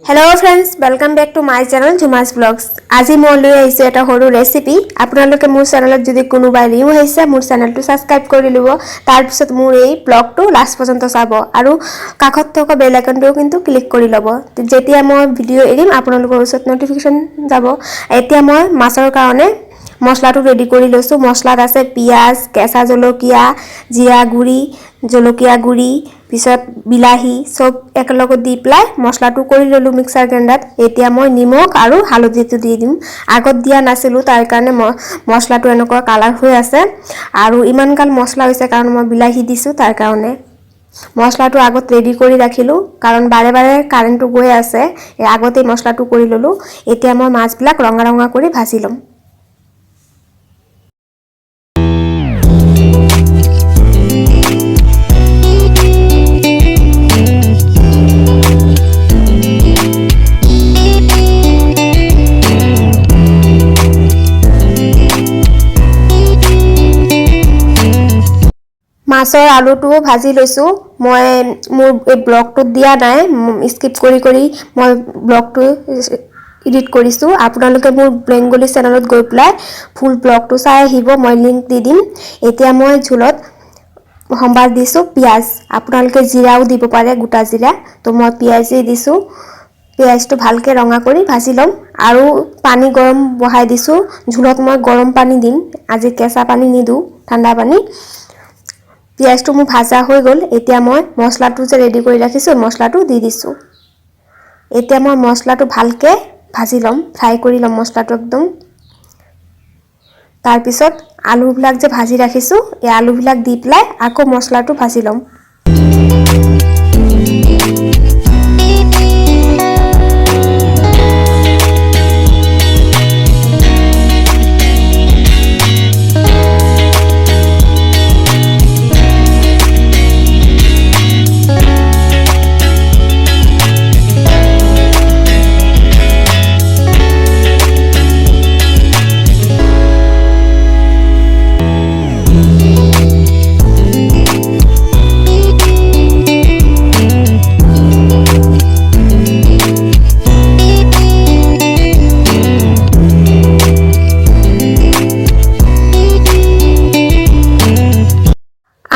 Hello friends welcome back to my channel Jhuma's blogs. आज मैं লৈ আহিছো এটা সৰু ৰেচিপি। আপোনালোকে মোৰ চেনেলত যদি কোনোবাই নিউ আহিছে মোৰ চেনেলটো সাবস্ক্ৰাইব কৰি লব, তাৰ পিছত মোৰ এই ব্লগটো লাষ্ট পৰ্যন্ত চাব আৰু কাষত থকা বেল আইকনটো কিন্তু ক্লিক কৰি লব। যেতিয়া মই ভিডিও এৰিম আপোনালোকৰ ওচৰত নটিফিকেশন যাব। এতিয়া মই মাছৰ কাৰণে মছলাটো ৰেডি কৰি লৈছো। মছলাত আছে পিয়াজ, কেঁচা জলকীয়া, জিৰা গুড়ি, জলকীয়া গুড়ি, পিছত বিলাহী সব একলগত দি প্লাই মছলাটো কৰি ললো মিক্সাৰ গ্ৰাইণ্ডাৰত। এতিয়া মই নিমখ আৰু হালধিটো দি দিম। আগত দিয়া নাছিলো তাৰ কাৰণে মছলাটো এনেকুৱা কালাৰ হৈ আছে আৰু ইমান কাল মছলা হৈছে কাৰণ মই বিলাহী দিছো তাৰ কাৰণে। মছলাটো আগত ৰেডি কৰি ৰাখিলো কাৰণ বাৰে বাৰে কাৰেণ্টটো গৈ আছে, আগতে মছলাটো কৰি ললো। এতিয়া মই মাছবিলাক ৰঙা ৰঙা কৰি ভাজি লম। মাছৰ আলুটো ভাজি লৈছো। মই মোৰ এই ব্লগটোত দিয়া নাই, স্কিপ কৰি কৰি মই ব্লগটো এডিট কৰিছো। আপোনালোকে মোৰ বেংগলী চেনেলত গৈ প্লাই ফুল ব্লগটো চাই আহিব, মই লিংক দি দিম। এতিয়া মই ঝোলত সম্বাৰ দিছো পিয়াজ। আপোনালোকে জিৰাও দিব পাৰে, গোটা জিৰা। তো মই পিয়াজে দিছো। পিয়াজটো ভালকে ৰঙা কৰি ভাজি লম আৰু পানী গৰম বহাই দিছো। ঝোলত মই গৰম পানী দিম, আজি কেঁচা পানী নিদু, ঠাণ্ডা পানী। পিয়াজটো মোৰ ভাজা হৈ গল। এতিয়া মই মছলাটো যে ৰেডি কৰি ৰাখিছো মছলাটো দি দিছো। এতিয়া মই মছলাটো ভালকে ভাজি লম, ফ্ৰাই কৰি লম মছলাটো একদম। তাৰ পিছত আলুবিলাক যে ভাজি ৰাখিছো এই আলুবিলাক দি প্লাই আকৌ মছলাটো ভাজি লম।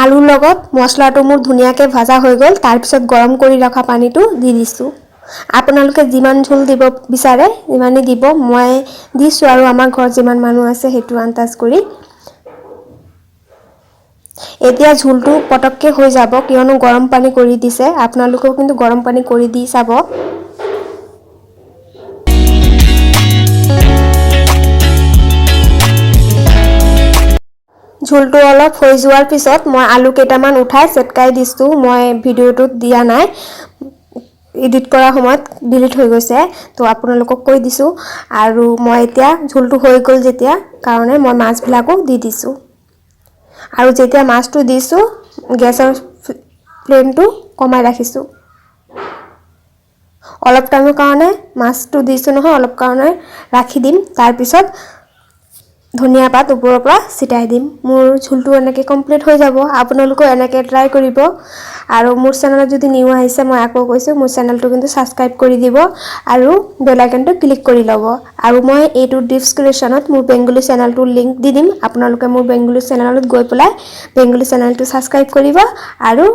আলুৰ লগত মছলাটো মোৰ ধুনীয়াকৈ ভাজা হৈ গল। তাৰ পিছত গৰম কৰি ৰখা পানীটো দি দিছো। আপোনালোকে যিমান ঝোল দিব বিচাৰে ইমানেই দিব, মই দিছো আৰু আমাৰ ঘৰত যিমান মানুহ আছে সেইটো আন্দাজ কৰি। এতিয়া ঝোলটো পটককে হৈ যাব কিয়নো গৰম পানী কৰি দিছে। আপোনালোকেও কিন্তু গৰম পানী কৰি দি চাব। ঝোলটো অলপ হৈ যোৱাৰ পিছত মই আলু কেইটামান উঠাই চেটকাই দিছো। মই ভিডিওটোত দিয়া নাই, এডিট কৰাৰ সময়ত ডিলিট হৈ গৈছে, তো আপোনালোকক কৈ দিছো। আৰু মই এতিয়া ঝোলটো হৈ গল যেতিয়া কাৰণে মই মাছবিলাকো দি দিছো। আৰু যেতিয়া মাছটো দিছো গেছৰ ফ্লেমটো কমাই ৰাখিছো। অলপ টাইমৰ কাৰণে মাছটো দিছো নহয়, অলপ কাৰণে ৰাখি দিম। তাৰ পিছত ধনিয়া পাত ওপৰৰ পৰা ছিটাই দিম। মোৰ ঝোলটো এনেকৈ কমপ্লিট হৈ যাব। আপোনালোকেও এনেকৈ ট্ৰাই কৰিব। আৰু মোৰ চেনেলত যদি নিউ আহিছে মই আকৌ কৈছোঁ মোৰ চেনেলটো কিন্তু সাবস্ক্ৰাইব কৰি দিব আৰু বেল আইকনটো ক্লিক কৰি ল'ব। আৰু মই এইটো ডেছক্ৰিপশ্যনত মোৰ বেংগলী চেনেলটোৰ লিংক দি দিম। আপোনালোকে মোৰ বেংগলী চেনেলত গৈ পেলাই বেংগলী চেনেলটো সাবস্ক্ৰাইব কৰিব আৰু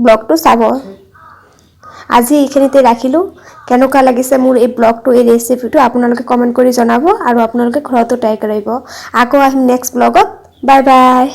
ব্লগটো চাব। আজি এইখিনিতে ৰাখিলো। কেনেকুৱা লাগিছে মোৰ এই ব্লগটো, এই ৰেচিপিটো আপোনালোকে কমেন্ট কৰি জনাব আৰু আপোনালোকে ঘৰতো ট্ৰাই কৰিব। আকৌ আহিম নেক্সট ব্লগত। Bye bye.